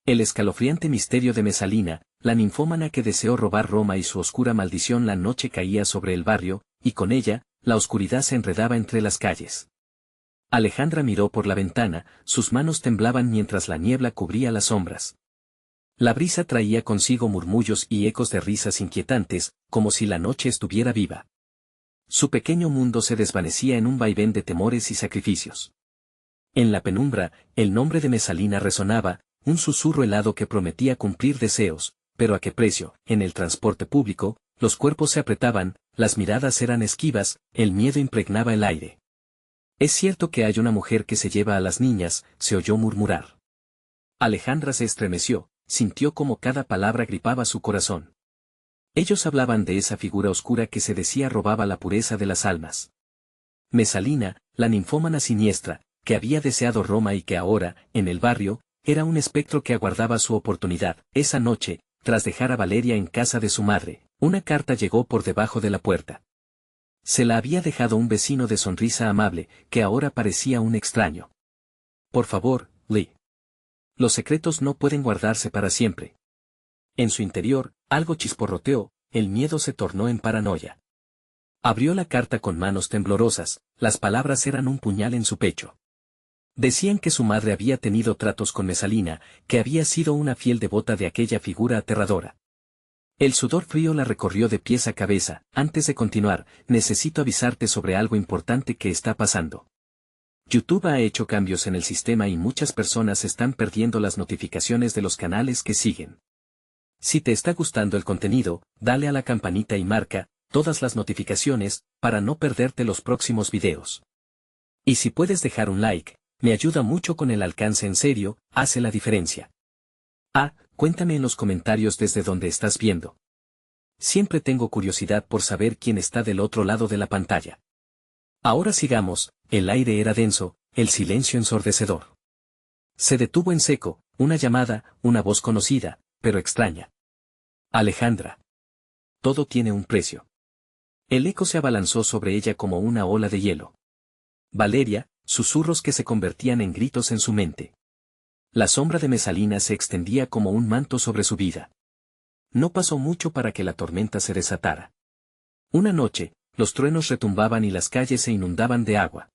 El escalofriante misterio de Mesalina, la ninfómana que deseó robar Roma y su oscura maldición. La noche caía sobre el barrio, y con ella, la oscuridad se enredaba entre las calles. Alejandra miró por la ventana, sus manos temblaban mientras la niebla cubría las sombras. La brisa traía consigo murmullos y ecos de risas inquietantes, como si la noche estuviera viva. Su pequeño mundo se desvanecía en un vaivén de temores y sacrificios. En la penumbra, el nombre de Mesalina resonaba, un susurro helado que prometía cumplir deseos, pero ¿a qué precio? En el transporte público, los cuerpos se apretaban, las miradas eran esquivas, el miedo impregnaba el aire. «Es cierto que hay una mujer que se lleva a las niñas», se oyó murmurar. Alejandra se estremeció, sintió como cada palabra gripaba su corazón. Ellos hablaban de esa figura oscura que se decía robaba la pureza de las almas. Mesalina, la ninfómana siniestra, que había deseado Roma y que ahora, en el barrio, era un espectro que aguardaba su oportunidad. Esa noche, tras dejar a Valeria en casa de su madre, una carta llegó por debajo de la puerta. Se la había dejado un vecino de sonrisa amable, que ahora parecía un extraño. «Por favor, Lee. Los secretos no pueden guardarse para siempre». En su interior, algo chisporroteó, el miedo se tornó en paranoia. Abrió la carta con manos temblorosas, las palabras eran un puñal en su pecho. Decían que su madre había tenido tratos con Mesalina, que había sido una fiel devota de aquella figura aterradora. El sudor frío la recorrió de pies a cabeza. «Antes de continuar, necesito avisarte sobre algo importante que está pasando. YouTube ha hecho cambios en el sistema y muchas personas están perdiendo las notificaciones de los canales que siguen. Si te está gustando el contenido, dale a la campanita y marca todas las notificaciones para no perderte los próximos videos. Y si puedes dejar un like, me ayuda mucho con el alcance. En serio, hace la diferencia. Cuéntame en los comentarios desde donde estás viendo. Siempre tengo curiosidad por saber quién está del otro lado de la pantalla. Ahora sigamos. El aire era denso, el silencio ensordecedor. Se detuvo en seco, una llamada, una voz conocida, pero extraña. «Alejandra. Todo tiene un precio». El eco se abalanzó sobre ella como una ola de hielo. «Valeria», susurros que se convertían en gritos en su mente. La sombra de Mesalina se extendía como un manto sobre su vida. No pasó mucho para que la tormenta se desatara. Una noche, los truenos retumbaban y las calles se inundaban de agua.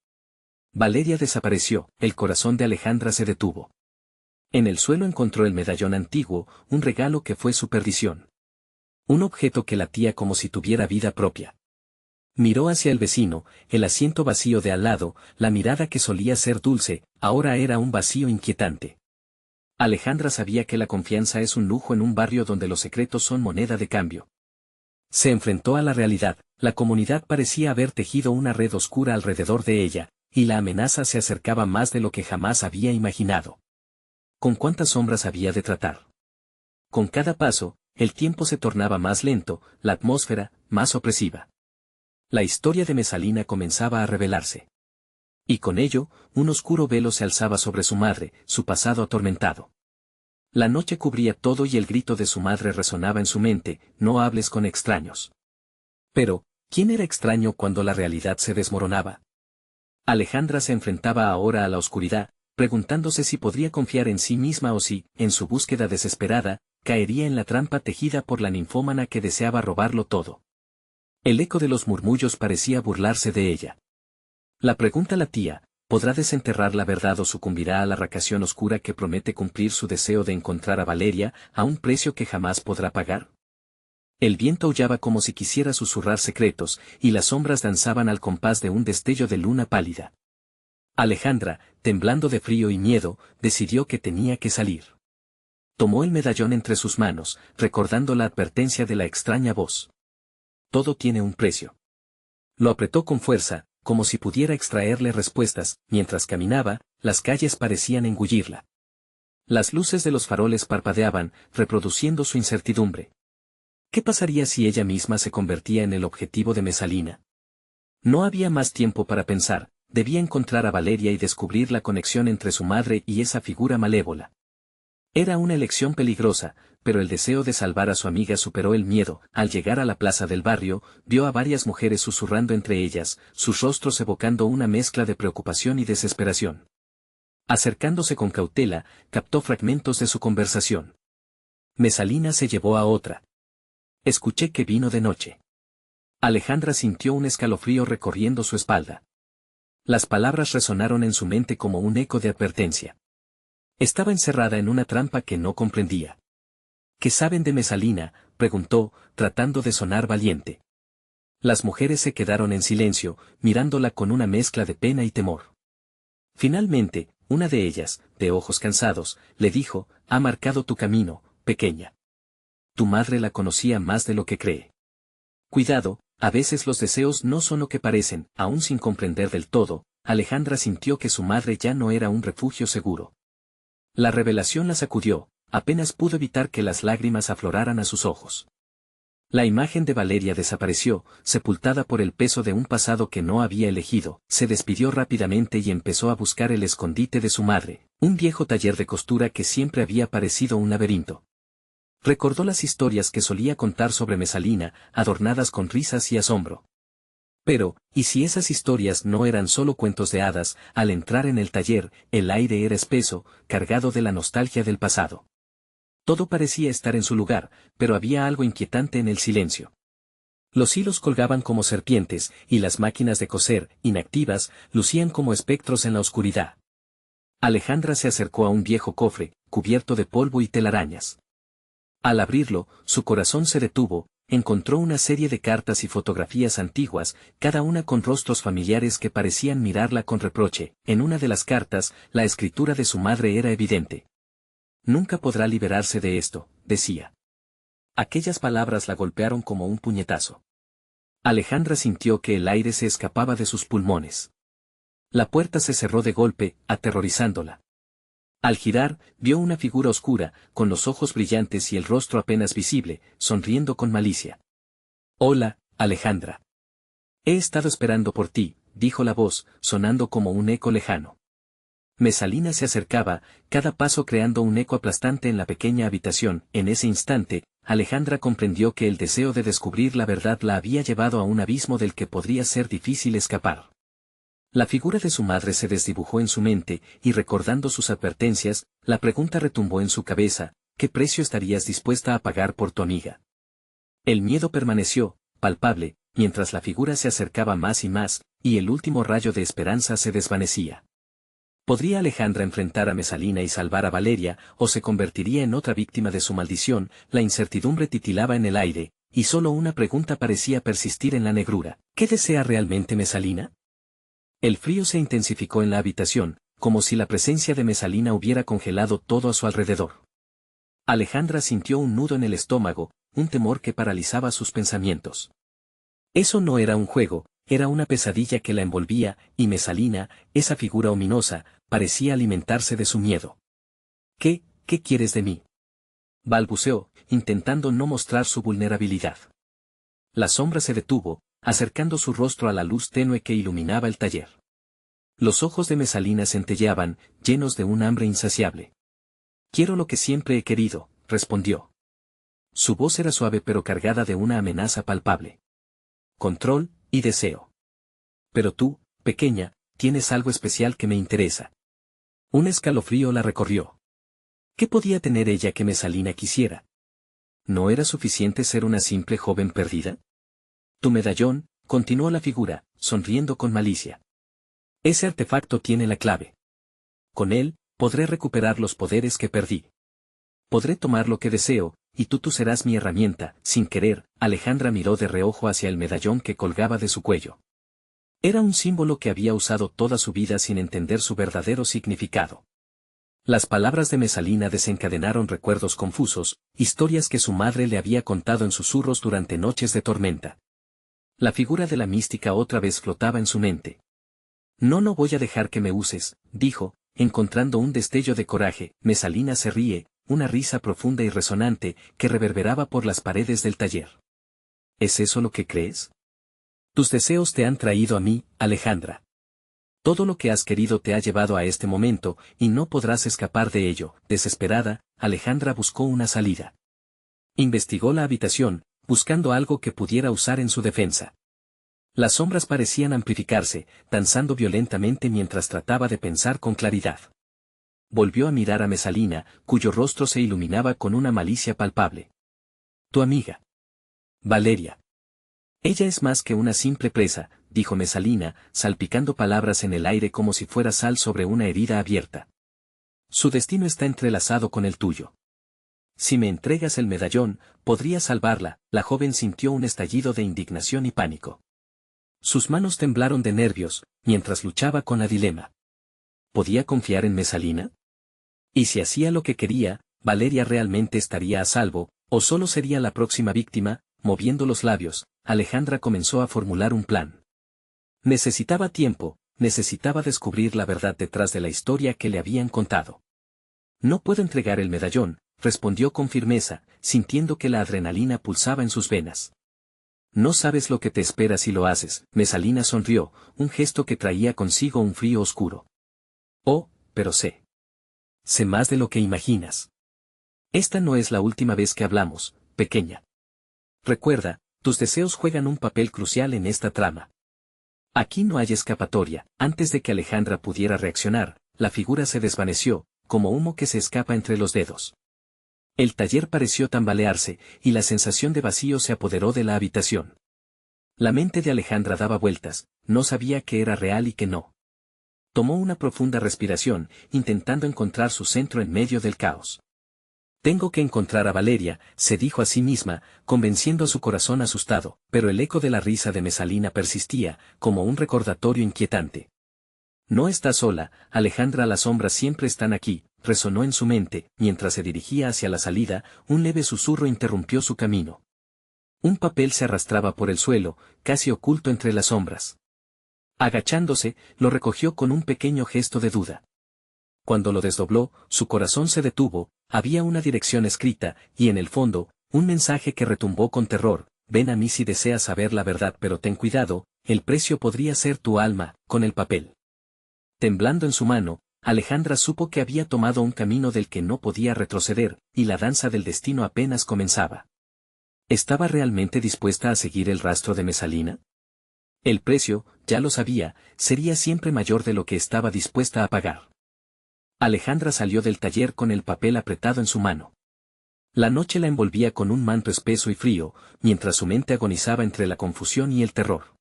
Valeria desapareció, el corazón de Alejandra se detuvo. En el suelo encontró el medallón antiguo, un regalo que fue su perdición. Un objeto que latía como si tuviera vida propia. Miró hacia el vecino, el asiento vacío de al lado, la mirada que solía ser dulce, ahora era un vacío inquietante. Alejandra sabía que la confianza es un lujo en un barrio donde los secretos son moneda de cambio. Se enfrentó a la realidad, la comunidad parecía haber tejido una red oscura alrededor de ella, y la amenaza se acercaba más de lo que jamás había imaginado. ¿Con cuántas sombras había de tratar? Con cada paso, el tiempo se tornaba más lento, la atmósfera, más opresiva. La historia de Mesalina comenzaba a revelarse. Y con ello, un oscuro velo se alzaba sobre su madre, su pasado atormentado. La noche cubría todo y el grito de su madre resonaba en su mente: «No hables con extraños». Pero, ¿quién era extraño cuando la realidad se desmoronaba? Alejandra se enfrentaba ahora a la oscuridad, preguntándose si podría confiar en sí misma o si, en su búsqueda desesperada, caería en la trampa tejida por la ninfómana que deseaba robarlo todo. El eco de los murmullos parecía burlarse de ella. La pregunta latía: ¿podrá desenterrar la verdad o sucumbirá a la racación oscura que promete cumplir su deseo de encontrar a Valeria, a un precio que jamás podrá pagar? El viento aullaba como si quisiera susurrar secretos, y las sombras danzaban al compás de un destello de luna pálida. Alejandra, temblando de frío y miedo, decidió que tenía que salir. Tomó el medallón entre sus manos, recordando la advertencia de la extraña voz. «Todo tiene un precio». Lo apretó con fuerza, como si pudiera extraerle respuestas. Mientras caminaba, las calles parecían engullirla. Las luces de los faroles parpadeaban, reproduciendo su incertidumbre. ¿Qué pasaría si ella misma se convertía en el objetivo de Mesalina? No había más tiempo para pensar, debía encontrar a Valeria y descubrir la conexión entre su madre y esa figura malévola. Era una elección peligrosa, pero el deseo de salvar a su amiga superó el miedo. Al llegar a la plaza del barrio, vio a varias mujeres susurrando entre ellas, sus rostros evocando una mezcla de preocupación y desesperación. Acercándose con cautela, captó fragmentos de su conversación. Mesalina se llevó a otra. Escuché que vino de noche. Alejandra sintió un escalofrío recorriendo su espalda. Las palabras resonaron en su mente como un eco de advertencia. Estaba encerrada en una trampa que no comprendía. ¿Qué saben de Mesalina?, preguntó, tratando de sonar valiente. Las mujeres se quedaron en silencio, mirándola con una mezcla de pena y temor. Finalmente, una de ellas, de ojos cansados, le dijo: ha marcado tu camino, pequeña. Tu madre la conocía más de lo que cree. Cuidado, a veces los deseos no son lo que parecen. Aún sin comprender del todo, Alejandra sintió que su madre ya no era un refugio seguro. La revelación la sacudió, apenas pudo evitar que las lágrimas afloraran a sus ojos. La imagen de Valeria desapareció, sepultada por el peso de un pasado que no había elegido. Se despidió rápidamente y empezó a buscar el escondite de su madre, un viejo taller de costura que siempre había parecido un laberinto. Recordó las historias que solía contar sobre Mesalina, adornadas con risas y asombro. Pero, ¿y si esas historias no eran solo cuentos de hadas? Al entrar en el taller, el aire era espeso, cargado de la nostalgia del pasado. Todo parecía estar en su lugar, pero había algo inquietante en el silencio. Los hilos colgaban como serpientes, y las máquinas de coser, inactivas, lucían como espectros en la oscuridad. Alejandra se acercó a un viejo cofre, cubierto de polvo y telarañas. Al abrirlo, su corazón se detuvo. Encontró una serie de cartas y fotografías antiguas, cada una con rostros familiares que parecían mirarla con reproche. En una de las cartas, la escritura de su madre era evidente. Nunca podrá liberarse de esto, decía. Aquellas palabras la golpearon como un puñetazo. Alejandra sintió que el aire se escapaba de sus pulmones. La puerta se cerró de golpe, aterrorizándola. Al girar, vio una figura oscura, con los ojos brillantes y el rostro apenas visible, sonriendo con malicia. «Hola, Alejandra. He estado esperando por ti», dijo la voz, sonando como un eco lejano. Mesalina se acercaba, cada paso creando un eco aplastante en la pequeña habitación. En ese instante, Alejandra comprendió que el deseo de descubrir la verdad la había llevado a un abismo del que podría ser difícil escapar. La figura de su madre se desdibujó en su mente, y recordando sus advertencias, la pregunta retumbó en su cabeza: ¿qué precio estarías dispuesta a pagar por tu amiga? El miedo permaneció, palpable, mientras la figura se acercaba más y más, y el último rayo de esperanza se desvanecía. ¿Podría Alejandra enfrentar a Mesalina y salvar a Valeria, o se convertiría en otra víctima de su maldición? La incertidumbre titilaba en el aire, y solo una pregunta parecía persistir en la negrura: ¿qué desea realmente Mesalina? El frío se intensificó en la habitación, como si la presencia de Mesalina hubiera congelado todo a su alrededor. Alejandra sintió un nudo en el estómago, un temor que paralizaba sus pensamientos. Eso no era un juego, era una pesadilla que la envolvía, y Mesalina, esa figura ominosa, parecía alimentarse de su miedo. ¿Qué quieres de mí?», balbuceó, intentando no mostrar su vulnerabilidad. La sombra se detuvo, acercando su rostro a la luz tenue que iluminaba el taller. Los ojos de Mesalina centelleaban, llenos de un hambre insaciable. «Quiero lo que siempre he querido», respondió. Su voz era suave pero cargada de una amenaza palpable. «Control y deseo. Pero tú, pequeña, tienes algo especial que me interesa». Un escalofrío la recorrió. ¿Qué podía tener ella que Mesalina quisiera? ¿No era suficiente ser una simple joven perdida? «Tu medallón», continuó la figura, sonriendo con malicia. «Ese artefacto tiene la clave. Con él, podré recuperar los poderes que perdí. Podré tomar lo que deseo, y tú serás mi herramienta». Sin querer, Alejandra miró de reojo hacia el medallón que colgaba de su cuello. Era un símbolo que había usado toda su vida sin entender su verdadero significado. Las palabras de Mesalina desencadenaron recuerdos confusos, historias que su madre le había contado en susurros durante noches de tormenta. La figura de la mística otra vez flotaba en su mente. «No voy a dejar que me uses», dijo, encontrando un destello de coraje. Mesalina se ríe, una risa profunda y resonante, que reverberaba por las paredes del taller. «¿Es eso lo que crees? Tus deseos te han traído a mí, Alejandra. Todo lo que has querido te ha llevado a este momento, y no podrás escapar de ello». Desesperada, Alejandra buscó una salida. Investigó la habitación, buscando algo que pudiera usar en su defensa. Las sombras parecían amplificarse, danzando violentamente mientras trataba de pensar con claridad. Volvió a mirar a Mesalina, cuyo rostro se iluminaba con una malicia palpable. Tu amiga. Valeria. Ella es más que una simple presa, dijo Mesalina, salpicando palabras en el aire como si fuera sal sobre una herida abierta. Su destino está entrelazado con el tuyo. Si me entregas el medallón, podría salvarla. La joven sintió un estallido de indignación y pánico. Sus manos temblaron de nervios, mientras luchaba con la dilema. ¿Podía confiar en Mesalina? Y si hacía lo que quería, ¿Valeria realmente estaría a salvo, o solo sería la próxima víctima? Moviendo los labios, Alejandra comenzó a formular un plan. Necesitaba tiempo, necesitaba descubrir la verdad detrás de la historia que le habían contado. No puedo entregar el medallón, respondió con firmeza, sintiendo que la adrenalina pulsaba en sus venas. No sabes lo que te espera si lo haces. Mesalina sonrió, un gesto que traía consigo un frío oscuro. Oh, pero sé. Sé más de lo que imaginas. Esta no es la última vez que hablamos, pequeña. Recuerda, tus deseos juegan un papel crucial en esta trama. Aquí no hay escapatoria. Antes de que Alejandra pudiera reaccionar, la figura se desvaneció, como humo que se escapa entre los dedos. El taller pareció tambalearse, y la sensación de vacío se apoderó de la habitación. La mente de Alejandra daba vueltas, no sabía qué era real y qué no. Tomó una profunda respiración, intentando encontrar su centro en medio del caos. Tengo que encontrar a Valeria, se dijo a sí misma, convenciendo a su corazón asustado, pero el eco de la risa de Mesalina persistía, como un recordatorio inquietante. No estás sola, Alejandra, las sombras siempre están aquí, resonó en su mente. Mientras se dirigía hacia la salida, un leve susurro interrumpió su camino. Un papel se arrastraba por el suelo, casi oculto entre las sombras. Agachándose, lo recogió con un pequeño gesto de duda. Cuando lo desdobló, su corazón se detuvo, había una dirección escrita, y en el fondo, un mensaje que retumbó con terror: ven a mí si deseas saber la verdad, pero ten cuidado, el precio podría ser tu alma. Con el papel temblando en su mano, Alejandra supo que había tomado un camino del que no podía retroceder, y la danza del destino apenas comenzaba. ¿Estaba realmente dispuesta a seguir el rastro de Mesalina? El precio, ya lo sabía, sería siempre mayor de lo que estaba dispuesta a pagar. Alejandra salió del taller con el papel apretado en su mano. La noche la envolvía con un manto espeso y frío, mientras su mente agonizaba entre la confusión y el terror.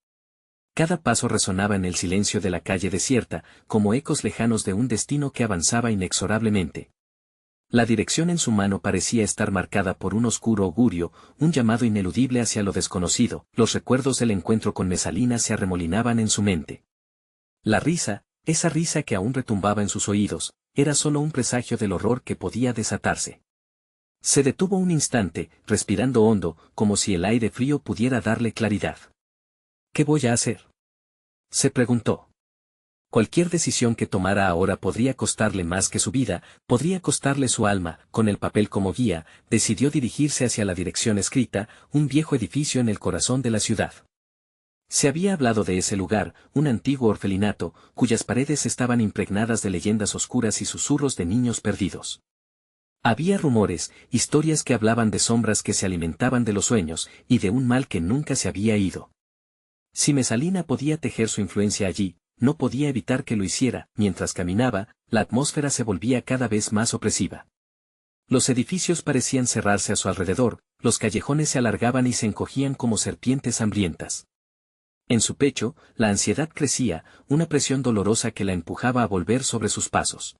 Cada paso resonaba en el silencio de la calle desierta, como ecos lejanos de un destino que avanzaba inexorablemente. La dirección en su mano parecía estar marcada por un oscuro augurio, un llamado ineludible hacia lo desconocido. Los recuerdos del encuentro con Mesalina se arremolinaban en su mente. La risa, esa risa que aún retumbaba en sus oídos, era solo un presagio del horror que podía desatarse. Se detuvo un instante, respirando hondo, como si el aire frío pudiera darle claridad. ¿Qué voy a hacer?, se preguntó. Cualquier decisión que tomara ahora podría costarle más que su vida, podría costarle su alma. Con el papel como guía, decidió dirigirse hacia la dirección escrita, un viejo edificio en el corazón de la ciudad. Se había hablado de ese lugar, un antiguo orfelinato, cuyas paredes estaban impregnadas de leyendas oscuras y susurros de niños perdidos. Había rumores, historias que hablaban de sombras que se alimentaban de los sueños, y de un mal que nunca se había ido. Si Mesalina podía tejer su influencia allí, no podía evitar que lo hiciera. Mientras caminaba, la atmósfera se volvía cada vez más opresiva. Los edificios parecían cerrarse a su alrededor, los callejones se alargaban y se encogían como serpientes hambrientas. En su pecho, la ansiedad crecía, una presión dolorosa que la empujaba a volver sobre sus pasos.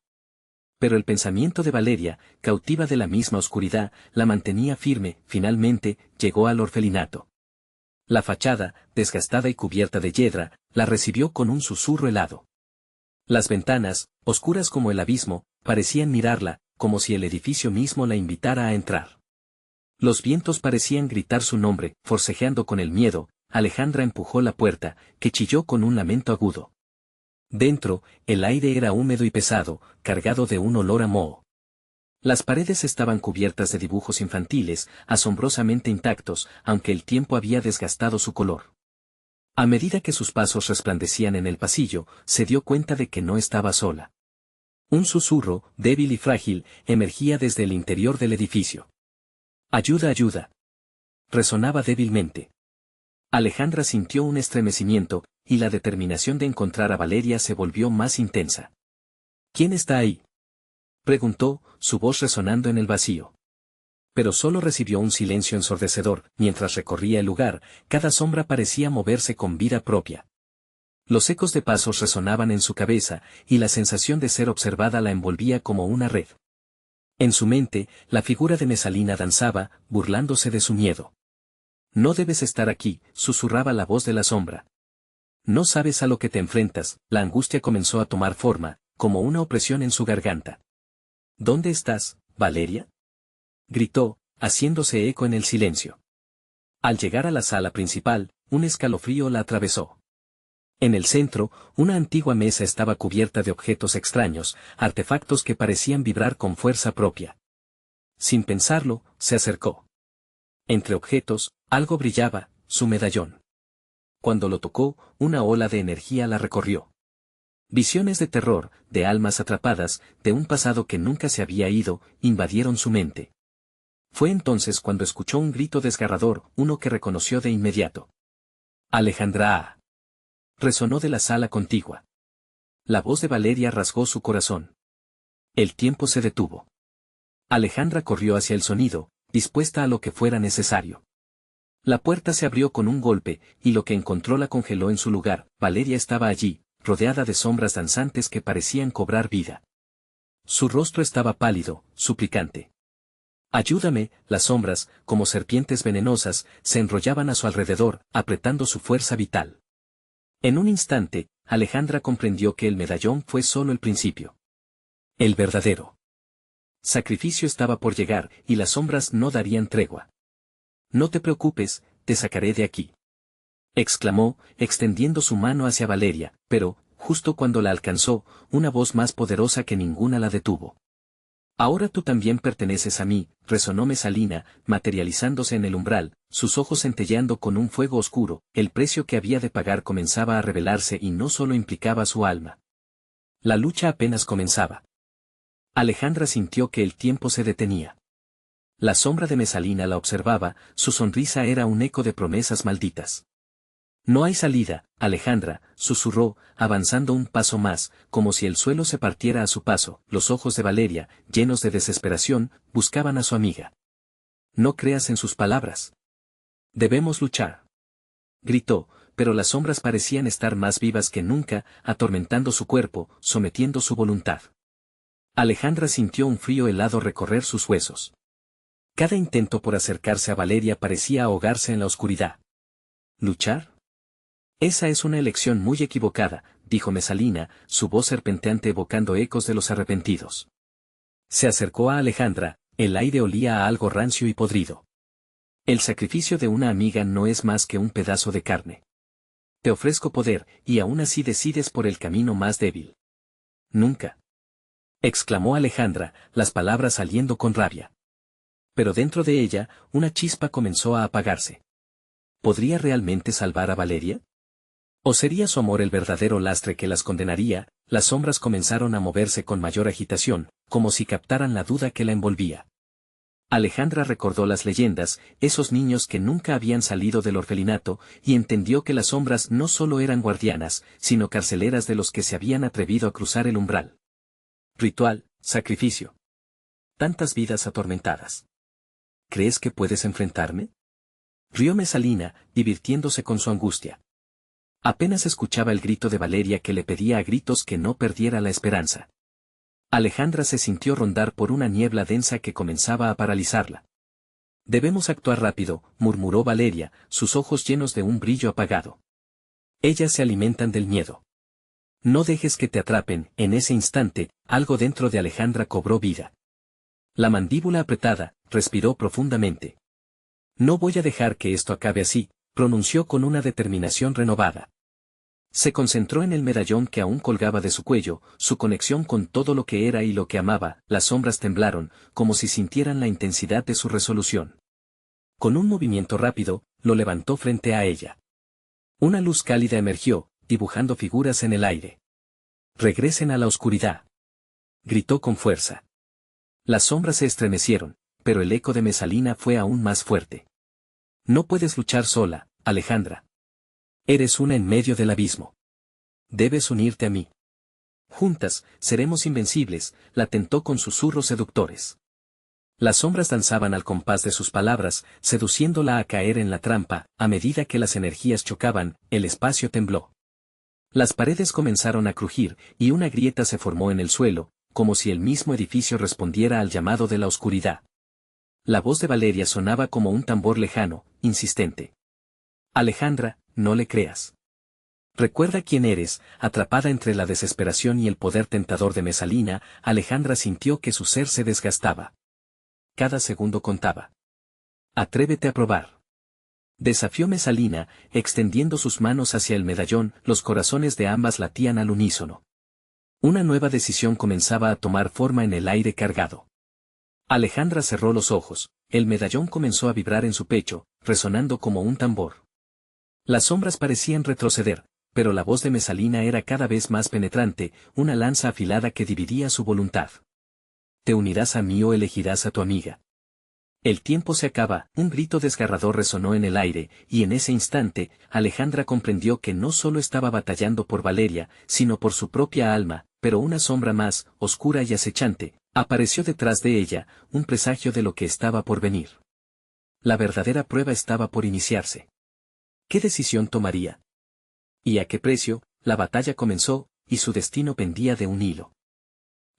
Pero el pensamiento de Valeria, cautiva de la misma oscuridad, la mantenía firme. Finalmente, llegó al orfelinato. La fachada, desgastada y cubierta de hiedra, la recibió con un susurro helado. Las ventanas, oscuras como el abismo, parecían mirarla, como si el edificio mismo la invitara a entrar. Los vientos parecían gritar su nombre. Forcejeando con el miedo, Alejandra empujó la puerta, que chilló con un lamento agudo. Dentro, el aire era húmedo y pesado, cargado de un olor a moho. Las paredes estaban cubiertas de dibujos infantiles, asombrosamente intactos, aunque el tiempo había desgastado su color. A medida que sus pasos resplandecían en el pasillo, se dio cuenta de que no estaba sola. Un susurro, débil y frágil, emergía desde el interior del edificio. «Ayuda, ayuda», resonaba débilmente. Alejandra sintió un estremecimiento, y la determinación de encontrar a Valeria se volvió más intensa. «¿Quién está ahí?», Preguntó, su voz resonando en el vacío. Pero solo recibió un silencio ensordecedor. Mientras recorría el lugar, cada sombra parecía moverse con vida propia. Los ecos de pasos resonaban en su cabeza, y la sensación de ser observada la envolvía como una red. En su mente, la figura de Mesalina danzaba, burlándose de su miedo. No debes estar aquí, susurraba la voz de la sombra. No sabes a lo que te enfrentas. La angustia comenzó a tomar forma, como una opresión en su garganta. ¿Dónde estás, Valeria? Gritó, haciéndose eco en el silencio. Al llegar a la sala principal, un escalofrío la atravesó. En el centro, una antigua mesa estaba cubierta de objetos extraños, artefactos que parecían vibrar con fuerza propia. Sin pensarlo, se acercó. Entre objetos, algo brillaba, su medallón. Cuando lo tocó, una ola de energía la recorrió. Visiones de terror, de almas atrapadas, de un pasado que nunca se había ido, invadieron su mente. Fue entonces cuando escuchó un grito desgarrador, uno que reconoció de inmediato. Alejandra. Resonó de la sala contigua. La voz de Valeria rasgó su corazón. El tiempo se detuvo. Alejandra corrió hacia el sonido, dispuesta a lo que fuera necesario. La puerta se abrió con un golpe, y lo que encontró la congeló en su lugar. Valeria estaba allí, rodeada de sombras danzantes que parecían cobrar vida. Su rostro estaba pálido, suplicante. Ayúdame. Las sombras, como serpientes venenosas, se enrollaban a su alrededor, apretando su fuerza vital. En un instante, Alejandra comprendió que el medallón fue solo el principio. El verdadero sacrificio estaba por llegar, y las sombras no darían tregua. No te preocupes, te sacaré de aquí. Exclamó, extendiendo su mano hacia Valeria, pero, justo cuando la alcanzó, una voz más poderosa que ninguna la detuvo. Ahora tú también perteneces a mí, resonó Mesalina, materializándose en el umbral, sus ojos centelleando con un fuego oscuro. El precio que había de pagar comenzaba a revelarse y no solo implicaba su alma. La lucha apenas comenzaba. Alejandra sintió que el tiempo se detenía. La sombra de Mesalina la observaba, su sonrisa era un eco de promesas malditas. No hay salida, Alejandra, susurró, avanzando un paso más, como si el suelo se partiera a su paso. Los ojos de Valeria, llenos de desesperación, buscaban a su amiga. No creas en sus palabras. Debemos luchar. Gritó, pero las sombras parecían estar más vivas que nunca, atormentando su cuerpo, sometiendo su voluntad. Alejandra sintió un frío helado recorrer sus huesos. Cada intento por acercarse a Valeria parecía ahogarse en la oscuridad. ¿Luchar? Esa es una elección muy equivocada, dijo Mesalina, su voz serpenteante evocando ecos de los arrepentidos. Se acercó a Alejandra, el aire olía a algo rancio y podrido. El sacrificio de una amiga no es más que un pedazo de carne. Te ofrezco poder, y aún así decides por el camino más débil. Nunca. Exclamó Alejandra, las palabras saliendo con rabia. Pero dentro de ella, una chispa comenzó a apagarse. ¿Podría realmente salvar a Valeria? ¿O sería su amor el verdadero lastre que las condenaría? Las sombras comenzaron a moverse con mayor agitación, como si captaran la duda que la envolvía. Alejandra recordó las leyendas, esos niños que nunca habían salido del orfelinato, y entendió que las sombras no solo eran guardianas, sino carceleras de los que se habían atrevido a cruzar el umbral. Ritual, sacrificio. Tantas vidas atormentadas. ¿Crees que puedes enfrentarme? Rió Mesalina, divirtiéndose con su angustia. Apenas escuchaba el grito de Valeria que le pedía a gritos que no perdiera la esperanza. Alejandra se sintió rondar por una niebla densa que comenzaba a paralizarla. Debemos actuar rápido, murmuró Valeria, sus ojos llenos de un brillo apagado. Ellas se alimentan del miedo. No dejes que te atrapen. En ese instante, algo dentro de Alejandra cobró vida. La mandíbula apretada, respiró profundamente. No voy a dejar que esto acabe así, pronunció con una determinación renovada. Se concentró en el medallón que aún colgaba de su cuello, su conexión con todo lo que era y lo que amaba. Las sombras temblaron, como si sintieran la intensidad de su resolución. Con un movimiento rápido, lo levantó frente a ella. Una luz cálida emergió, dibujando figuras en el aire. Regresen a la oscuridad. Gritó con fuerza. Las sombras se estremecieron, pero el eco de Mesalina fue aún más fuerte. No puedes luchar sola, Alejandra. Eres una en medio del abismo. Debes unirte a mí. Juntas, seremos invencibles, la tentó con susurros seductores. Las sombras danzaban al compás de sus palabras, seduciéndola a caer en la trampa. A medida que las energías chocaban, el espacio tembló. Las paredes comenzaron a crujir, y una grieta se formó en el suelo, como si el mismo edificio respondiera al llamado de la oscuridad. La voz de Valeria sonaba como un tambor lejano, insistente. Alejandra, no le creas. Recuerda quién eres. Atrapada entre la desesperación y el poder tentador de Mesalina, Alejandra sintió que su ser se desgastaba. Cada segundo contaba. Atrévete a probar. Desafió Mesalina, extendiendo sus manos hacia el medallón. Los corazones de ambas latían al unísono. Una nueva decisión comenzaba a tomar forma en el aire cargado. Alejandra cerró los ojos, el medallón comenzó a vibrar en su pecho, resonando como un tambor. Las sombras parecían retroceder, pero la voz de Mesalina era cada vez más penetrante, una lanza afilada que dividía su voluntad. ¿Te unirás a mí o elegirás a tu amiga? El tiempo se acaba. Un grito desgarrador resonó en el aire, y en ese instante, Alejandra comprendió que no solo estaba batallando por Valeria, sino por su propia alma, pero una sombra más, oscura y acechante, apareció detrás de ella, un presagio de lo que estaba por venir. La verdadera prueba estaba por iniciarse. ¿Qué decisión tomaría? ¿Y a qué precio? La batalla comenzó, y su destino pendía de un hilo.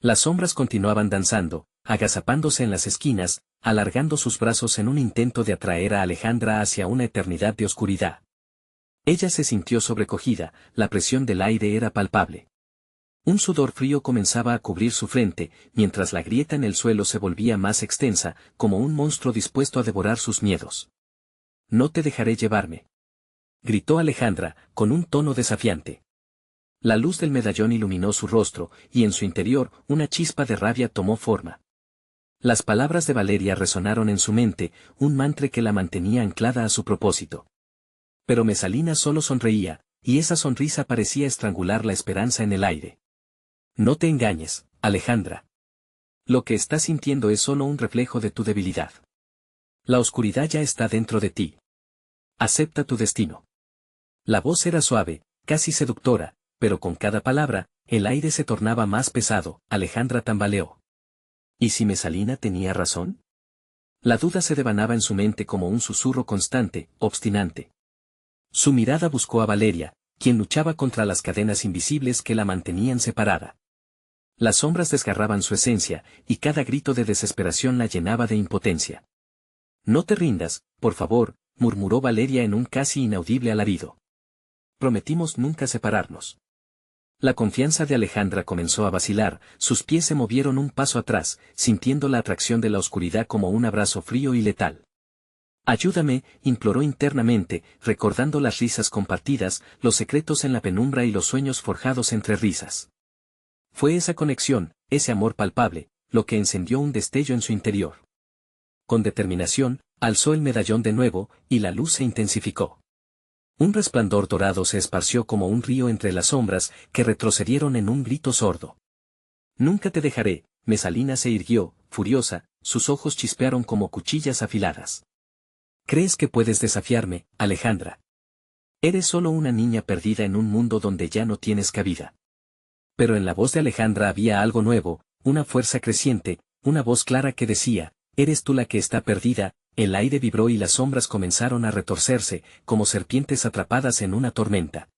Las sombras continuaban danzando, agazapándose en las esquinas, alargando sus brazos en un intento de atraer a Alejandra hacia una eternidad de oscuridad. Ella se sintió sobrecogida, la presión del aire era palpable. Un sudor frío comenzaba a cubrir su frente, mientras la grieta en el suelo se volvía más extensa, como un monstruo dispuesto a devorar sus miedos. No te dejaré llevarme. Gritó Alejandra, con un tono desafiante. La luz del medallón iluminó su rostro, y en su interior, una chispa de rabia tomó forma. Las palabras de Valeria resonaron en su mente, un mantra que la mantenía anclada a su propósito. Pero Mesalina solo sonreía, y esa sonrisa parecía estrangular la esperanza en el aire. No te engañes, Alejandra. Lo que estás sintiendo es solo un reflejo de tu debilidad. La oscuridad ya está dentro de ti. Acepta tu destino. La voz era suave, casi seductora, pero con cada palabra, el aire se tornaba más pesado. Alejandra tambaleó. ¿Y si Mesalina tenía razón? La duda se devanaba en su mente como un susurro constante, obstinante. Su mirada buscó a Valeria, quien luchaba contra las cadenas invisibles que la mantenían separada. Las sombras desgarraban su esencia, y cada grito de desesperación la llenaba de impotencia. No te rindas, por favor, murmuró Valeria en un casi inaudible alarido. Prometimos nunca separarnos. La confianza de Alejandra comenzó a vacilar, sus pies se movieron un paso atrás, sintiendo la atracción de la oscuridad como un abrazo frío y letal. Ayúdame, imploró internamente, recordando las risas compartidas, los secretos en la penumbra y los sueños forjados entre risas. Fue esa conexión, ese amor palpable, lo que encendió un destello en su interior. Con determinación, alzó el medallón de nuevo, y la luz se intensificó. Un resplandor dorado se esparció como un río entre las sombras, que retrocedieron en un grito sordo. Nunca te dejaré. Mesalina se irguió, furiosa, sus ojos chispearon como cuchillas afiladas. ¿Crees que puedes desafiarme, Alejandra? Eres solo una niña perdida en un mundo donde ya no tienes cabida. Pero en la voz de Alejandra había algo nuevo, una fuerza creciente, una voz clara que decía, eres tú la que está perdida. El aire vibró y las sombras comenzaron a retorcerse, como serpientes atrapadas en una tormenta.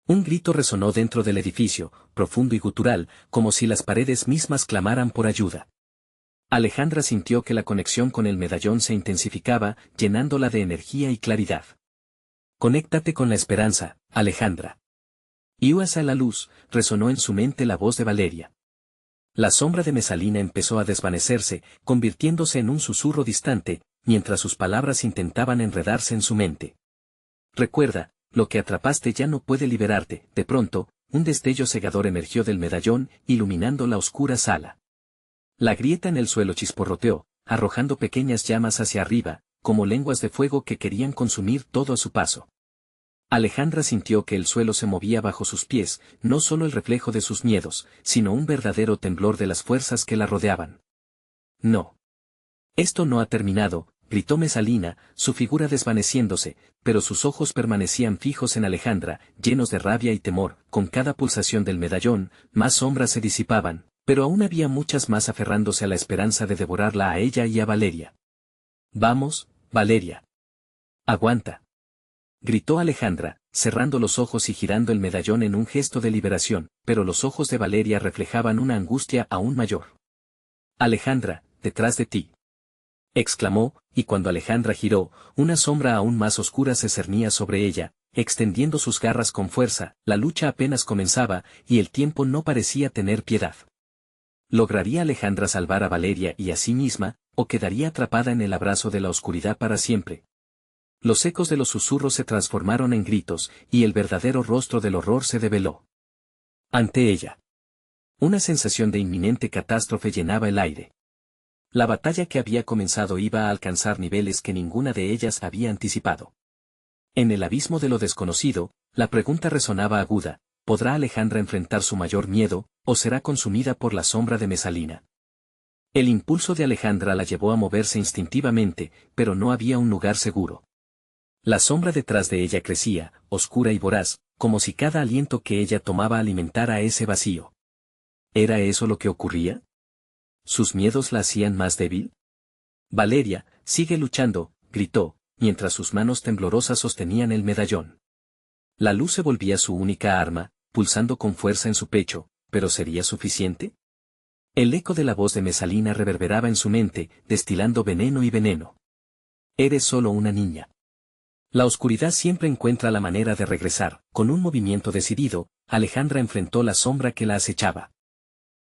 Un grito resonó dentro del edificio, profundo y gutural, como si las paredes mismas clamaran por ayuda. Alejandra sintió que la conexión con el medallón se intensificaba, llenándola de energía y claridad. Conéctate con la esperanza, Alejandra. Iuas a la luz, resonó en su mente la voz de Valeria. La sombra de Mesalina empezó a desvanecerse, convirtiéndose en un susurro distante, mientras sus palabras intentaban enredarse en su mente. Recuerda, lo que atrapaste ya no puede liberarte. De pronto, un destello cegador emergió del medallón, iluminando la oscura sala. La grieta en el suelo chisporroteó, arrojando pequeñas llamas hacia arriba, como lenguas de fuego que querían consumir todo a su paso. Alejandra sintió que el suelo se movía bajo sus pies, no solo el reflejo de sus miedos, sino un verdadero temblor de las fuerzas que la rodeaban. No. Esto no ha terminado, gritó Mesalina, su figura desvaneciéndose, pero sus ojos permanecían fijos en Alejandra, llenos de rabia y temor. Con cada pulsación del medallón, más sombras se disipaban, pero aún había muchas más aferrándose a la esperanza de devorarla a ella y a Valeria. «Vamos, Valeria. Aguanta», gritó Alejandra, cerrando los ojos y girando el medallón en un gesto de liberación, pero los ojos de Valeria reflejaban una angustia aún mayor. «Alejandra, detrás de ti», exclamó, y cuando Alejandra giró, una sombra aún más oscura se cernía sobre ella, extendiendo sus garras con fuerza. La lucha apenas comenzaba, y el tiempo no parecía tener piedad. ¿Lograría Alejandra salvar a Valeria y a sí misma, o quedaría atrapada en el abrazo de la oscuridad para siempre? Los ecos de los susurros se transformaron en gritos, y el verdadero rostro del horror se develó ante ella. Una sensación de inminente catástrofe llenaba el aire. La batalla que había comenzado iba a alcanzar niveles que ninguna de ellas había anticipado. En el abismo de lo desconocido, la pregunta resonaba aguda: ¿podrá Alejandra enfrentar su mayor miedo, o será consumida por la sombra de Mesalina? El impulso de Alejandra la llevó a moverse instintivamente, pero no había un lugar seguro. La sombra detrás de ella crecía, oscura y voraz, como si cada aliento que ella tomaba alimentara ese vacío. ¿Era eso lo que ocurría? ¿Sus miedos la hacían más débil? «Valeria, sigue luchando», gritó, mientras sus manos temblorosas sostenían el medallón. La luz se volvía su única arma, pulsando con fuerza en su pecho, pero ¿sería suficiente? El eco de la voz de Mesalina reverberaba en su mente, destilando veneno y veneno. «Eres solo una niña. La oscuridad siempre encuentra la manera de regresar». Con un movimiento decidido, Alejandra enfrentó la sombra que la acechaba.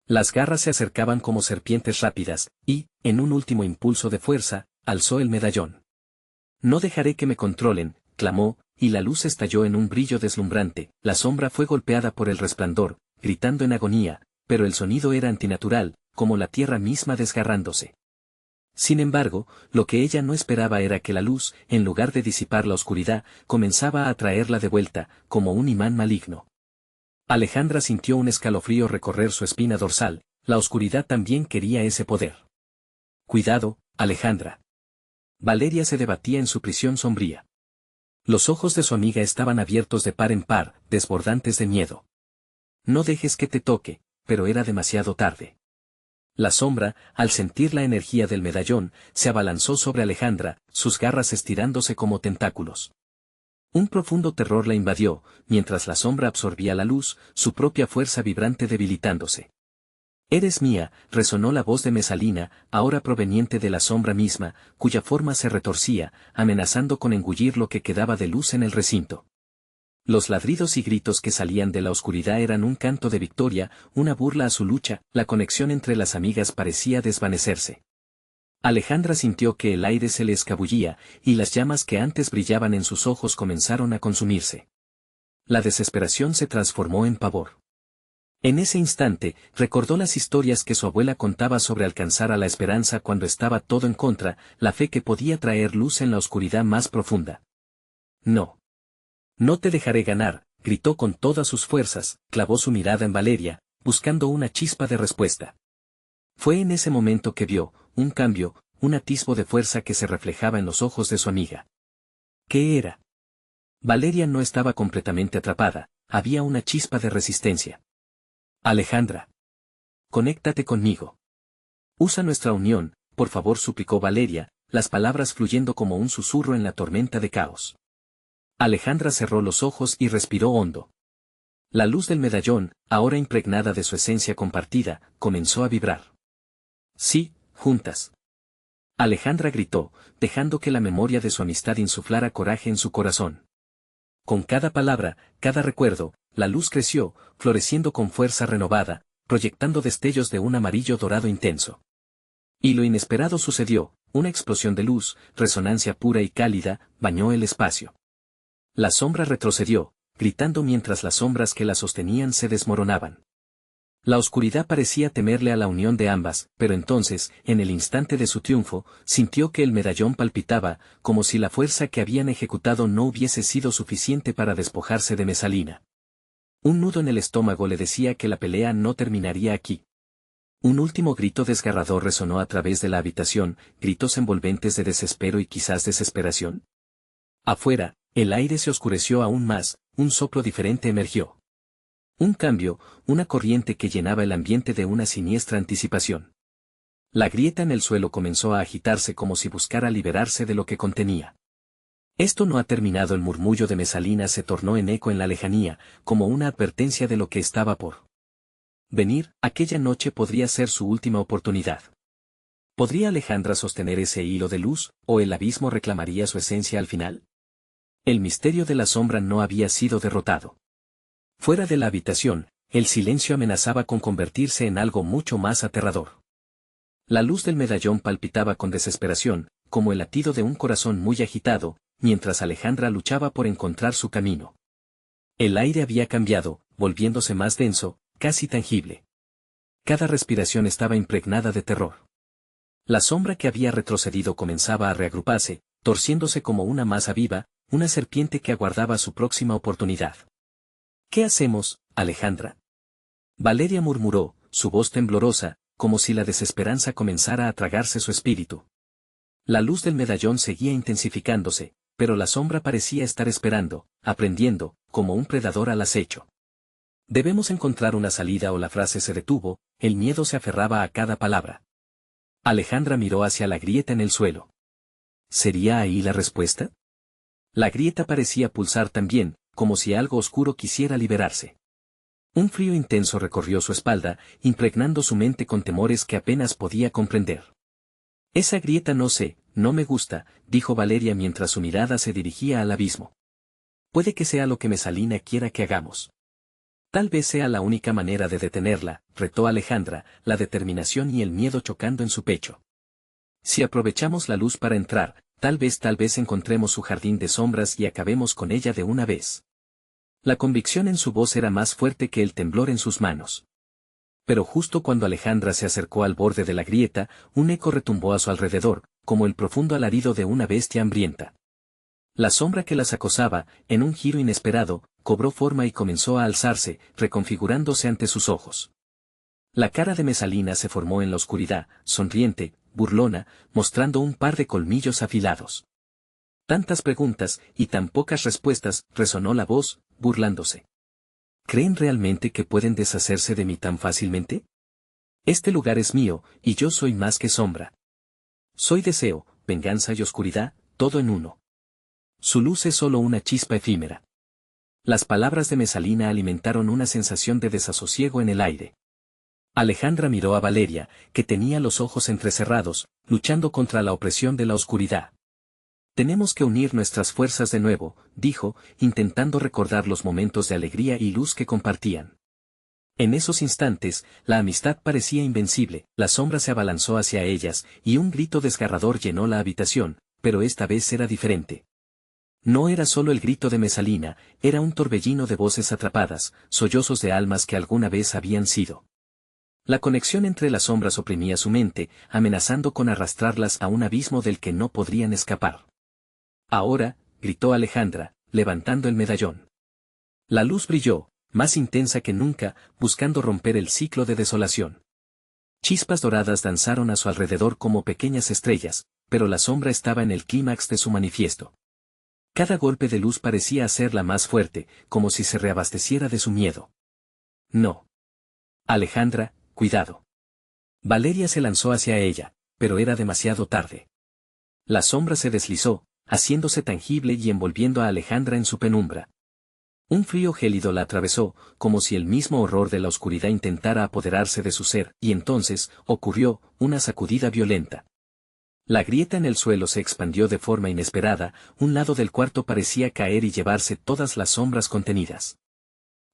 Las garras se acercaban como serpientes rápidas, y, en un último impulso de fuerza, alzó el medallón. «No dejaré que me controlen», clamó, y la luz estalló en un brillo deslumbrante. La sombra fue golpeada por el resplandor, gritando en agonía, pero el sonido era antinatural, como la tierra misma desgarrándose. Sin embargo, lo que ella no esperaba era que la luz, en lugar de disipar la oscuridad, comenzaba a atraerla de vuelta, como un imán maligno. Alejandra sintió un escalofrío recorrer su espina dorsal. La oscuridad también quería ese poder. «Cuidado, Alejandra». Valeria se debatía en su prisión sombría. Los ojos de su amiga estaban abiertos de par en par, desbordantes de miedo. «No dejes que te toque», pero era demasiado tarde. La sombra, al sentir la energía del medallón, se abalanzó sobre Alejandra, sus garras estirándose como tentáculos. Un profundo terror la invadió, mientras la sombra absorbía la luz, su propia fuerza vibrante debilitándose. «Eres mía», resonó la voz de Mesalina, ahora proveniente de la sombra misma, cuya forma se retorcía, amenazando con engullir lo que quedaba de luz en el recinto. Los ladridos y gritos que salían de la oscuridad eran un canto de victoria, una burla a su lucha. La conexión entre las amigas parecía desvanecerse. Alejandra sintió que el aire se le escabullía, y las llamas que antes brillaban en sus ojos comenzaron a consumirse. La desesperación se transformó en pavor. En ese instante, recordó las historias que su abuela contaba sobre alcanzar a la esperanza cuando estaba todo en contra, la fe que podía traer luz en la oscuridad más profunda. «No. No te dejaré ganar», gritó con todas sus fuerzas, clavó su mirada en Valeria, buscando una chispa de respuesta. Fue en ese momento que vio un cambio, un atisbo de fuerza que se reflejaba en los ojos de su amiga. ¿Qué era? Valeria no estaba completamente atrapada, había una chispa de resistencia. «Alejandra. Conéctate conmigo. Usa nuestra unión, por favor», suplicó Valeria, las palabras fluyendo como un susurro en la tormenta de caos. Alejandra cerró los ojos y respiró hondo. La luz del medallón, ahora impregnada de su esencia compartida, comenzó a vibrar. «Sí, juntas». Alejandra gritó, dejando que la memoria de su amistad insuflara coraje en su corazón. Con cada palabra, cada recuerdo, la luz creció, floreciendo con fuerza renovada, proyectando destellos de un amarillo dorado intenso. Y lo inesperado sucedió, una explosión de luz, resonancia pura y cálida, bañó el espacio. La sombra retrocedió, gritando mientras las sombras que la sostenían se desmoronaban. La oscuridad parecía temerle a la unión de ambas, pero entonces, en el instante de su triunfo, sintió que el medallón palpitaba, como si la fuerza que habían ejecutado no hubiese sido suficiente para despojarse de Mesalina. Un nudo en el estómago le decía que la pelea no terminaría aquí. Un último grito desgarrador resonó a través de la habitación, gritos envolventes de desespero y quizás desesperación. Afuera, el aire se oscureció aún más, un soplo diferente emergió. Un cambio, una corriente que llenaba el ambiente de una siniestra anticipación. La grieta en el suelo comenzó a agitarse como si buscara liberarse de lo que contenía. Esto no ha terminado. El murmullo de Mesalina se tornó en eco en la lejanía, como una advertencia de lo que estaba por venir. Aquella noche podría ser su última oportunidad. ¿Podría Alejandra sostener ese hilo de luz, o el abismo reclamaría su esencia al final? El misterio de la sombra no había sido derrotado. Fuera de la habitación, el silencio amenazaba con convertirse en algo mucho más aterrador. La luz del medallón palpitaba con desesperación, como el latido de un corazón muy agitado, mientras Alejandra luchaba por encontrar su camino. El aire había cambiado, volviéndose más denso, casi tangible. Cada respiración estaba impregnada de terror. La sombra que había retrocedido comenzaba a reagruparse, torciéndose como una masa viva, una serpiente que aguardaba su próxima oportunidad. ¿Qué hacemos, Alejandra? Valeria murmuró, su voz temblorosa, como si la desesperanza comenzara a tragarse su espíritu. La luz del medallón seguía intensificándose, pero la sombra parecía estar esperando, aprendiendo, como un predador al acecho. Debemos encontrar una salida. O la frase se detuvo, el miedo se aferraba a cada palabra. Alejandra miró hacia la grieta en el suelo. ¿Sería ahí la respuesta? La grieta parecía pulsar también, como si algo oscuro quisiera liberarse. Un frío intenso recorrió su espalda, impregnando su mente con temores que apenas podía comprender. Esa grieta no me gusta, dijo Valeria mientras su mirada se dirigía al abismo. Puede que sea lo que Mesalina quiera que hagamos. Tal vez sea la única manera de detenerla, retó Alejandra, la determinación y el miedo chocando en su pecho. Si aprovechamos la luz para entrar, tal vez encontremos su jardín de sombras y acabemos con ella de una vez. La convicción en su voz era más fuerte que el temblor en sus manos. Pero justo cuando Alejandra se acercó al borde de la grieta, un eco retumbó a su alrededor, como el profundo alarido de una bestia hambrienta. La sombra que las acosaba, en un giro inesperado, cobró forma y comenzó a alzarse, reconfigurándose ante sus ojos. La cara de Mesalina se formó en la oscuridad, sonriente, burlona, mostrando un par de colmillos afilados. Tantas preguntas y tan pocas respuestas, resonó la voz, burlándose. ¿Creen realmente que pueden deshacerse de mí tan fácilmente? Este lugar es mío, y yo soy más que sombra. Soy deseo, venganza y oscuridad, todo en uno. Su luz es solo una chispa efímera. Las palabras de Mesalina alimentaron una sensación de desasosiego en el aire. Alejandra miró a Valeria, que tenía los ojos entrecerrados, luchando contra la opresión de la oscuridad. Tenemos que unir nuestras fuerzas de nuevo, dijo, intentando recordar los momentos de alegría y luz que compartían. En esos instantes, la amistad parecía invencible, la sombra se abalanzó hacia ellas, y un grito desgarrador llenó la habitación, pero esta vez era diferente. No era solo el grito de Mesalina, era un torbellino de voces atrapadas, sollozos de almas que alguna vez habían sido. La conexión entre las sombras oprimía su mente, amenazando con arrastrarlas a un abismo del que no podrían escapar. Ahora, gritó Alejandra, levantando el medallón. La luz brilló, más intensa que nunca, buscando romper el ciclo de desolación. Chispas doradas danzaron a su alrededor como pequeñas estrellas, pero la sombra estaba en el clímax de su manifiesto. Cada golpe de luz parecía hacerla más fuerte, como si se reabasteciera de su miedo. No. Alejandra, cuidado. Valeria se lanzó hacia ella, pero era demasiado tarde. La sombra se deslizó, haciéndose tangible y envolviendo a Alejandra en su penumbra. Un frío gélido la atravesó, como si el mismo horror de la oscuridad intentara apoderarse de su ser, y entonces, ocurrió, una sacudida violenta. La grieta en el suelo se expandió de forma inesperada, un lado del cuarto parecía caer y llevarse todas las sombras contenidas.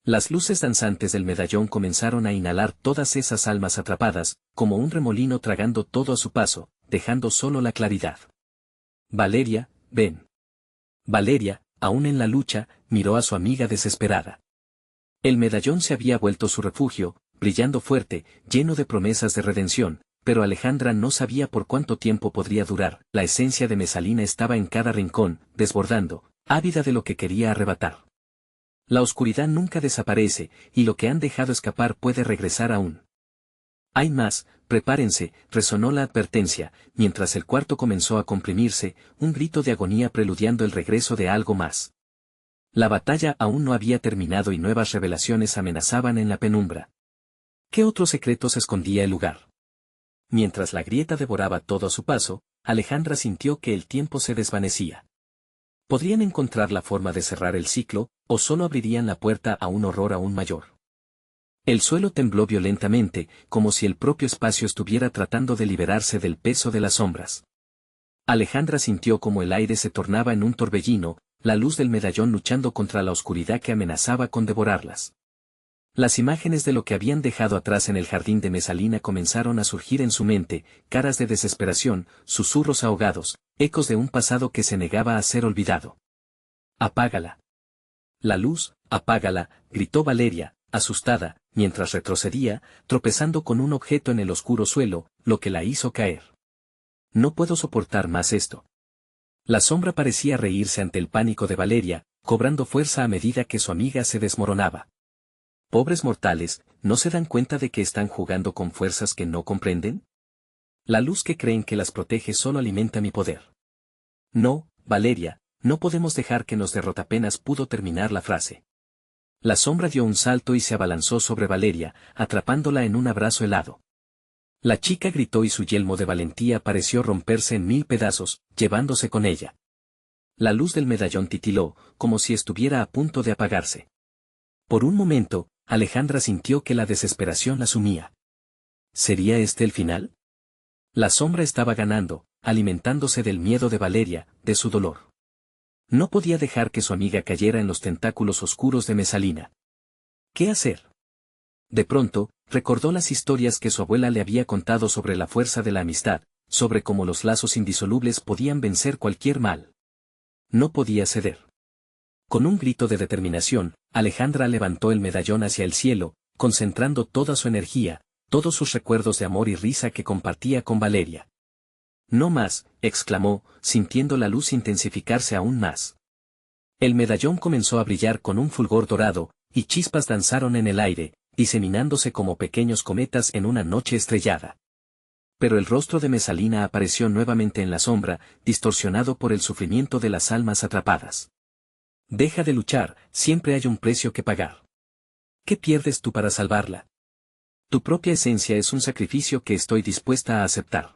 Las luces danzantes del medallón comenzaron a inhalar todas esas almas atrapadas, como un remolino tragando todo a su paso, dejando solo la claridad. Valeria, ven. Valeria, aún en la lucha, miró a su amiga desesperada. El medallón se había vuelto su refugio, brillando fuerte, lleno de promesas de redención, pero Alejandra no sabía por cuánto tiempo podría durar. La esencia de Mesalina estaba en cada rincón, desbordando, ávida de lo que quería arrebatar. La oscuridad nunca desaparece, y lo que han dejado escapar puede regresar aún. Hay más, prepárense, resonó la advertencia, mientras el cuarto comenzó a comprimirse, un grito de agonía preludiando el regreso de algo más. La batalla aún no había terminado y nuevas revelaciones amenazaban en la penumbra. ¿Qué otro secreto escondía el lugar? Mientras la grieta devoraba todo a su paso, Alejandra sintió que el tiempo se desvanecía. Podrían encontrar la forma de cerrar el ciclo, o solo abrirían la puerta a un horror aún mayor. El suelo tembló violentamente, como si el propio espacio estuviera tratando de liberarse del peso de las sombras. Alejandra sintió como el aire se tornaba en un torbellino, la luz del medallón luchando contra la oscuridad que amenazaba con devorarlas. Las imágenes de lo que habían dejado atrás en el jardín de Mesalina comenzaron a surgir en su mente, caras de desesperación, susurros ahogados, ecos de un pasado que se negaba a ser olvidado. «Apágala. La luz, apágala», gritó Valeria, asustada, mientras retrocedía, tropezando con un objeto en el oscuro suelo, lo que la hizo caer. «No puedo soportar más esto». La sombra parecía reírse ante el pánico de Valeria, cobrando fuerza a medida que su amiga se desmoronaba. «Pobres mortales, ¿no se dan cuenta de que están jugando con fuerzas que no comprenden? La luz que creen que las protege solo alimenta mi poder». «No, Valeria, no podemos dejar que nos derrote». Apenas pudo terminar la frase. La sombra dio un salto y se abalanzó sobre Valeria, atrapándola en un abrazo helado. La chica gritó y su yelmo de valentía pareció romperse en 1000 pedazos, llevándose con ella. La luz del medallón titiló, como si estuviera a punto de apagarse. Por un momento, Alejandra sintió que la desesperación la sumía. ¿Sería este el final? La sombra estaba ganando, alimentándose del miedo de Valeria, de su dolor. No podía dejar que su amiga cayera en los tentáculos oscuros de Mesalina. ¿Qué hacer? De pronto, recordó las historias que su abuela le había contado sobre la fuerza de la amistad, sobre cómo los lazos indisolubles podían vencer cualquier mal. No podía ceder. Con un grito de determinación, Alejandra levantó el medallón hacia el cielo, concentrando toda su energía, todos sus recuerdos de amor y risa que compartía con Valeria. «No más», exclamó, sintiendo la luz intensificarse aún más. El medallón comenzó a brillar con un fulgor dorado, y chispas danzaron en el aire, diseminándose como pequeños cometas en una noche estrellada. Pero el rostro de Mesalina apareció nuevamente en la sombra, distorsionado por el sufrimiento de las almas atrapadas. «Deja de luchar, siempre hay un precio que pagar. ¿Qué pierdes tú para salvarla? Tu propia esencia es un sacrificio que estoy dispuesta a aceptar».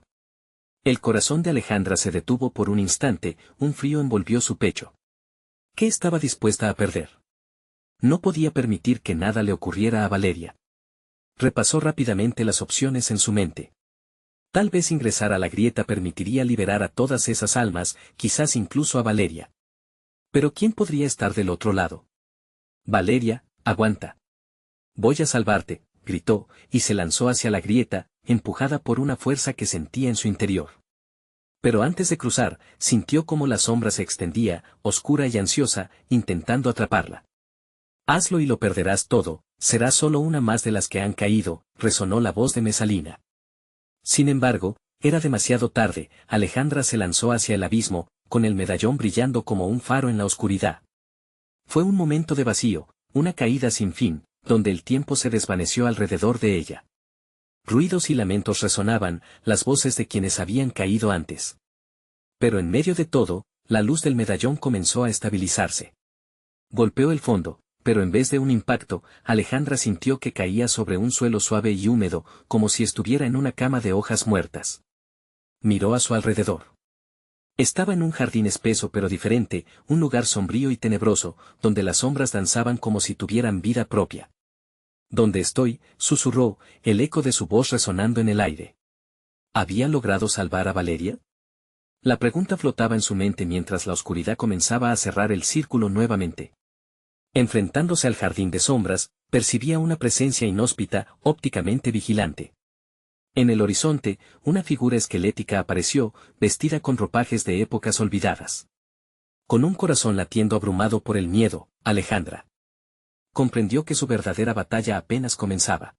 El corazón de Alejandra se detuvo por un instante, un frío envolvió su pecho. ¿Qué estaba dispuesta a perder? No podía permitir que nada le ocurriera a Valeria. Repasó rápidamente las opciones en su mente. Tal vez ingresar a la grieta permitiría liberar a todas esas almas, quizás incluso a Valeria. Pero ¿quién podría estar del otro lado? «Valeria, aguanta. Voy a salvarte», gritó, y se lanzó hacia la grieta, empujada por una fuerza que sentía en su interior. Pero antes de cruzar, sintió como la sombra se extendía, oscura y ansiosa, intentando atraparla. «Hazlo y lo perderás todo, será solo una más de las que han caído», resonó la voz de Mesalina. Sin embargo, era demasiado tarde, Alejandra se lanzó hacia el abismo, con el medallón brillando como un faro en la oscuridad. Fue un momento de vacío, una caída sin fin, donde el tiempo se desvaneció alrededor de ella. Ruidos y lamentos resonaban, las voces de quienes habían caído antes. Pero en medio de todo, la luz del medallón comenzó a estabilizarse. Golpeó el fondo, pero en vez de un impacto, Alejandra sintió que caía sobre un suelo suave y húmedo, como si estuviera en una cama de hojas muertas. Miró a su alrededor. Estaba en un jardín espeso pero diferente, un lugar sombrío y tenebroso, donde las sombras danzaban como si tuvieran vida propia. «¿Dónde estoy?», susurró, el eco de su voz resonando en el aire. ¿Había logrado salvar a Valeria? La pregunta flotaba en su mente mientras la oscuridad comenzaba a cerrar el círculo nuevamente. Enfrentándose al jardín de sombras, percibía una presencia inhóspita, ópticamente vigilante. En el horizonte, una figura esquelética apareció, vestida con ropajes de épocas olvidadas. Con un corazón latiendo abrumado por el miedo, Alejandra comprendió que su verdadera batalla apenas comenzaba.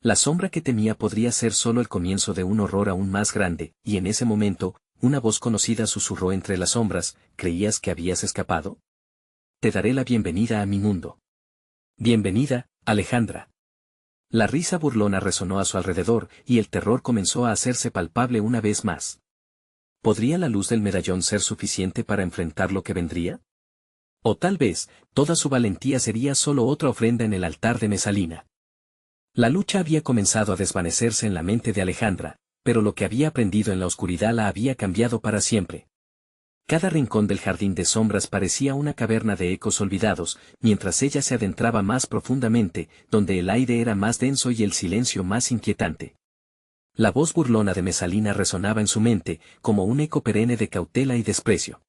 La sombra que temía podría ser solo el comienzo de un horror aún más grande, y en ese momento, una voz conocida susurró entre las sombras: «¿Creías que habías escapado? Te daré la bienvenida a mi mundo». «Bienvenida, Alejandra». La risa burlona resonó a su alrededor, y el terror comenzó a hacerse palpable una vez más. ¿Podría la luz del medallón ser suficiente para enfrentar lo que vendría? O tal vez, toda su valentía sería solo otra ofrenda en el altar de Mesalina. La lucha había comenzado a desvanecerse en la mente de Alejandra, pero lo que había aprendido en la oscuridad la había cambiado para siempre. Cada rincón del jardín de sombras parecía una caverna de ecos olvidados, mientras ella se adentraba más profundamente, donde el aire era más denso y el silencio más inquietante. La voz burlona de Mesalina resonaba en su mente, como un eco perenne de cautela y desprecio.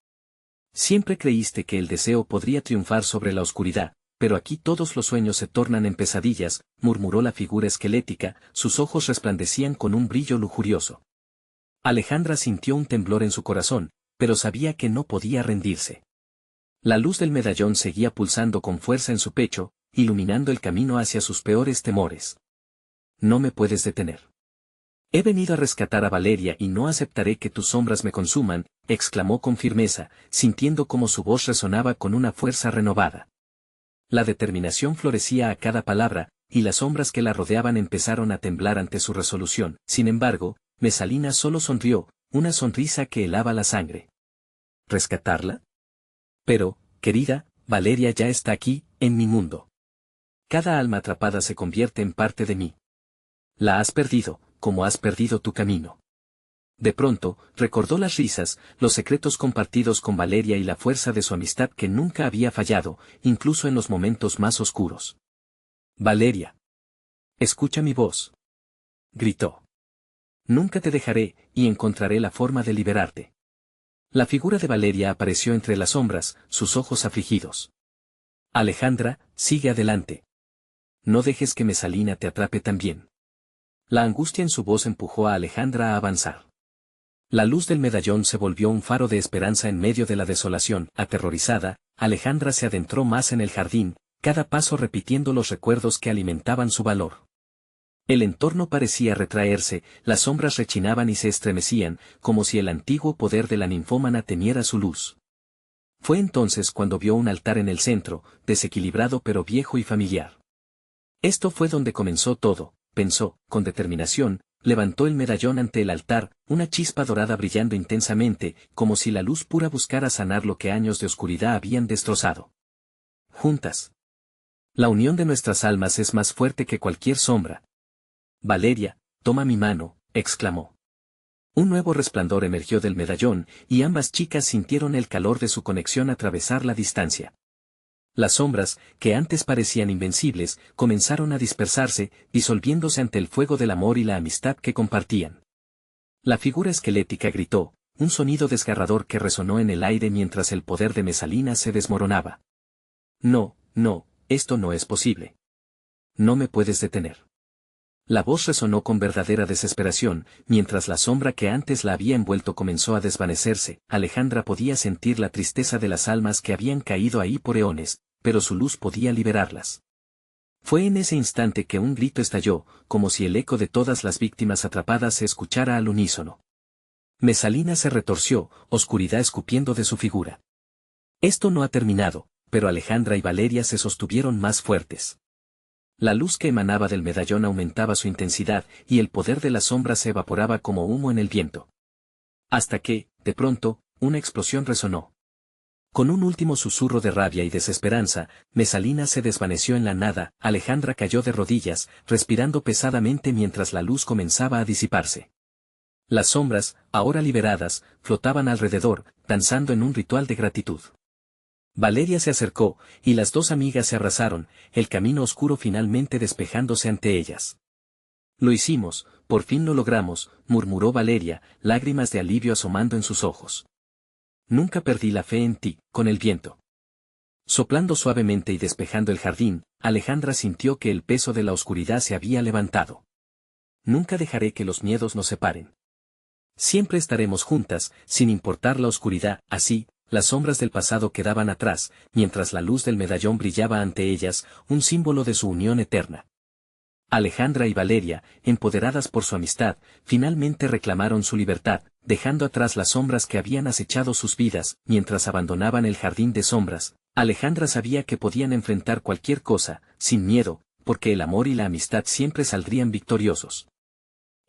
Siempre creíste que el deseo podría triunfar sobre la oscuridad, pero aquí todos los sueños se tornan en pesadillas, murmuró la figura esquelética, sus ojos resplandecían con un brillo lujurioso. Alejandra sintió un temblor en su corazón, pero sabía que no podía rendirse. La luz del medallón seguía pulsando con fuerza en su pecho, iluminando el camino hacia sus peores temores. No me puedes detener. He venido a rescatar a Valeria y no aceptaré que tus sombras me consuman, exclamó con firmeza, sintiendo cómo su voz resonaba con una fuerza renovada. La determinación florecía a cada palabra, y las sombras que la rodeaban empezaron a temblar ante su resolución. Sin embargo, Mesalina solo sonrió, una sonrisa que helaba la sangre. ¿Rescatarla? Pero, querida, Valeria ya está aquí, en mi mundo. Cada alma atrapada se convierte en parte de mí. La has perdido, como has perdido tu camino. De pronto, recordó las risas, los secretos compartidos con Valeria y la fuerza de su amistad que nunca había fallado, incluso en los momentos más oscuros. Valeria. Escucha mi voz. Gritó. Nunca te dejaré, y encontraré la forma de liberarte. La figura de Valeria apareció entre las sombras, sus ojos afligidos. Alejandra, sigue adelante. No dejes que Mesalina te atrape también. La angustia en su voz empujó a Alejandra a avanzar. La luz del medallón se volvió un faro de esperanza en medio de la desolación. Aterrorizada, Alejandra se adentró más en el jardín, cada paso repitiendo los recuerdos que alimentaban su valor. El entorno parecía retraerse, las sombras rechinaban y se estremecían, como si el antiguo poder de la ninfómana temiera su luz. Fue entonces cuando vio un altar en el centro, desequilibrado pero viejo y familiar. Esto fue donde comenzó todo, pensó, con determinación, levantó el medallón ante el altar, una chispa dorada brillando intensamente, como si la luz pura buscara sanar lo que años de oscuridad habían destrozado. Juntas. La unión de nuestras almas es más fuerte que cualquier sombra. Valeria, toma mi mano, exclamó. Un nuevo resplandor emergió del medallón, y ambas chicas sintieron el calor de su conexión atravesar la distancia. Las sombras, que antes parecían invencibles, comenzaron a dispersarse, disolviéndose ante el fuego del amor y la amistad que compartían. La figura esquelética gritó, un sonido desgarrador que resonó en el aire mientras el poder de Mesalina se desmoronaba. No, no, esto no es posible. No me puedes detener. La voz resonó con verdadera desesperación, mientras la sombra que antes la había envuelto comenzó a desvanecerse. Alejandra podía sentir la tristeza de las almas que habían caído ahí por eones, pero su luz podía liberarlas. Fue en ese instante que un grito estalló, como si el eco de todas las víctimas atrapadas se escuchara al unísono. Mesalina se retorció, oscuridad escupiendo de su figura. Esto no ha terminado, pero Alejandra y Valeria se sostuvieron más fuertes. La luz que emanaba del medallón aumentaba su intensidad, y el poder de la sombra se evaporaba como humo en el viento. Hasta que, de pronto, una explosión resonó. Con un último susurro de rabia y desesperanza, Mesalina se desvaneció en la nada. Alejandra cayó de rodillas, respirando pesadamente mientras la luz comenzaba a disiparse. Las sombras, ahora liberadas, flotaban alrededor, danzando en un ritual de gratitud. Valeria se acercó, y las dos amigas se abrazaron, el camino oscuro finalmente despejándose ante ellas. Lo hicimos, por fin lo logramos, murmuró Valeria, lágrimas de alivio asomando en sus ojos. Nunca perdí la fe en ti, con el viento. Soplando suavemente y despejando el jardín, Alejandra sintió que el peso de la oscuridad se había levantado. Nunca dejaré que los miedos nos separen. Siempre estaremos juntas, sin importar la oscuridad. Así, las sombras del pasado quedaban atrás, mientras la luz del medallón brillaba ante ellas, un símbolo de su unión eterna. Alejandra y Valeria, empoderadas por su amistad, finalmente reclamaron su libertad, dejando atrás las sombras que habían acechado sus vidas. Mientras abandonaban el jardín de sombras, Alejandra sabía que podían enfrentar cualquier cosa, sin miedo, porque el amor y la amistad siempre saldrían victoriosos.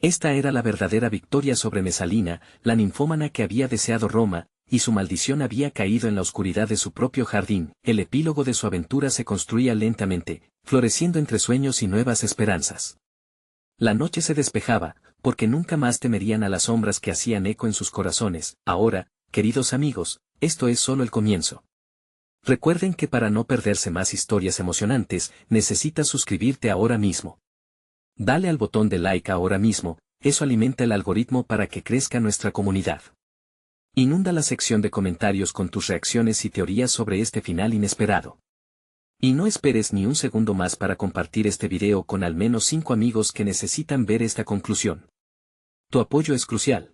Esta era la verdadera victoria sobre Mesalina, la ninfómana que había deseado Roma, y su maldición había caído en la oscuridad de su propio jardín. El epílogo de su aventura se construía lentamente, floreciendo entre sueños y nuevas esperanzas. La noche se despejaba, porque nunca más temerían a las sombras que hacían eco en sus corazones. Ahora, queridos amigos, esto es solo el comienzo. Recuerden que para no perderse más historias emocionantes, necesitas suscribirte ahora mismo. Dale al botón de like ahora mismo, eso alimenta el algoritmo para que crezca nuestra comunidad. Inunda la sección de comentarios con tus reacciones y teorías sobre este final inesperado. Y no esperes ni un segundo más para compartir este video con al menos 5 amigos que necesitan ver esta conclusión. Tu apoyo es crucial.